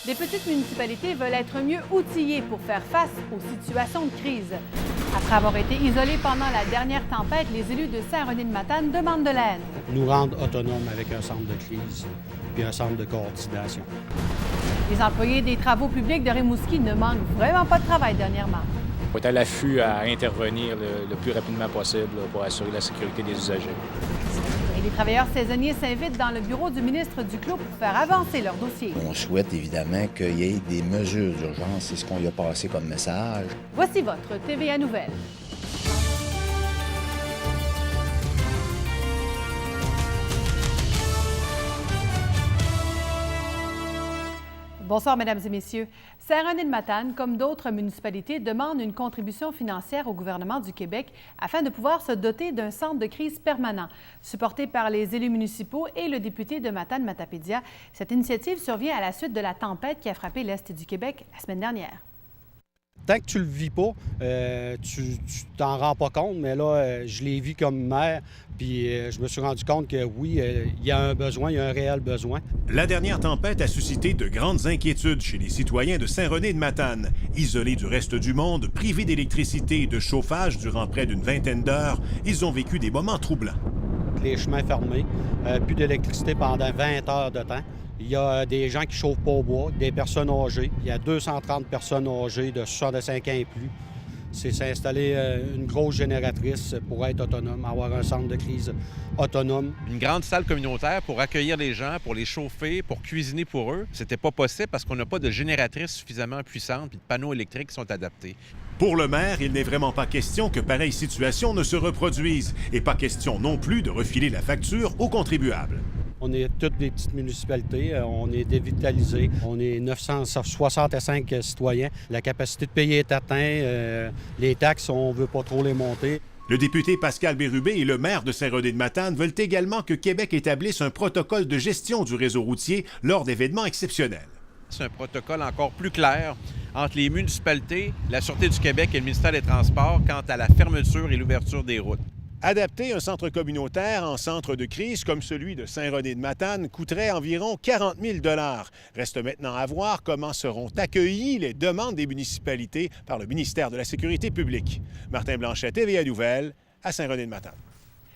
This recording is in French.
Des petites municipalités veulent être mieux outillées pour faire face aux situations de crise. Après avoir été isolés pendant la dernière tempête, les élus de Saint-René-de-Matane demandent de l'aide. Nous rendre autonomes avec un centre de crise puis un centre de coordination. Les employés des travaux publics de Rimouski ne manquent vraiment pas de travail dernièrement. On est à l'affût à intervenir le plus rapidement possible pour assurer la sécurité des usagers. Et les travailleurs saisonniers s'invitent dans le bureau du ministre Duclos pour faire avancer leur dossier. On souhaite évidemment qu'il y ait des mesures d'urgence. C'est ce qu'on lui a passé comme message. Voici votre TVA Nouvelle. Bonsoir, Mesdames et Messieurs. Saint-René-de-Matane, comme d'autres municipalités, demande une contribution financière au gouvernement du Québec afin de pouvoir se doter d'un centre de crise permanent. Supporté par les élus municipaux et le député de Matane-Matapédia, cette initiative survient à la suite de la tempête qui a frappé l'Est du Québec la semaine dernière. Tant que tu le vis pas, tu t'en rends pas compte, mais là, je l'ai vu comme maire, puis je me suis rendu compte que oui, il y a un besoin, il y a un réel besoin. La dernière tempête a suscité de grandes inquiétudes chez les citoyens de Saint-René-de-Matane. Isolés du reste du monde, privés d'électricité et de chauffage durant près d'une vingtaine d'heures, ils ont vécu des moments troublants. Les chemins fermés, plus d'électricité pendant 20 heures de temps. Il y a des gens qui chauffent pas au bois, des personnes âgées. Il y a 230 personnes âgées de 65 ans et plus. C'est s'installer une grosse génératrice pour être autonome, avoir un centre de crise autonome. Une grande salle communautaire pour accueillir les gens, pour les chauffer, pour cuisiner pour eux. C'était pas possible parce qu'on n'a pas de génératrice suffisamment puissante et de panneaux électriques qui sont adaptés. Pour le maire, il n'est vraiment pas question que pareille situation ne se reproduise et pas question non plus de refiler la facture aux contribuables. On est toutes des petites municipalités, on est dévitalisés, on est 965 citoyens. La capacité de payer est atteinte, les taxes, on ne veut pas trop les monter. Le député Pascal Bérubé et le maire de Saint-René-de-Matane veulent également que Québec établisse un protocole de gestion du réseau routier lors d'événements exceptionnels. C'est un protocole encore plus clair entre les municipalités, la Sûreté du Québec et le ministère des Transports quant à la fermeture et l'ouverture des routes. Adapter un centre communautaire en centre de crise comme celui de Saint-René-de-Matane coûterait environ 40 000 $. Reste maintenant à voir comment seront accueillies les demandes des municipalités par le ministère de la Sécurité publique. Martin Blanchet, TVA Nouvelle, à Saint-René-de-Matane.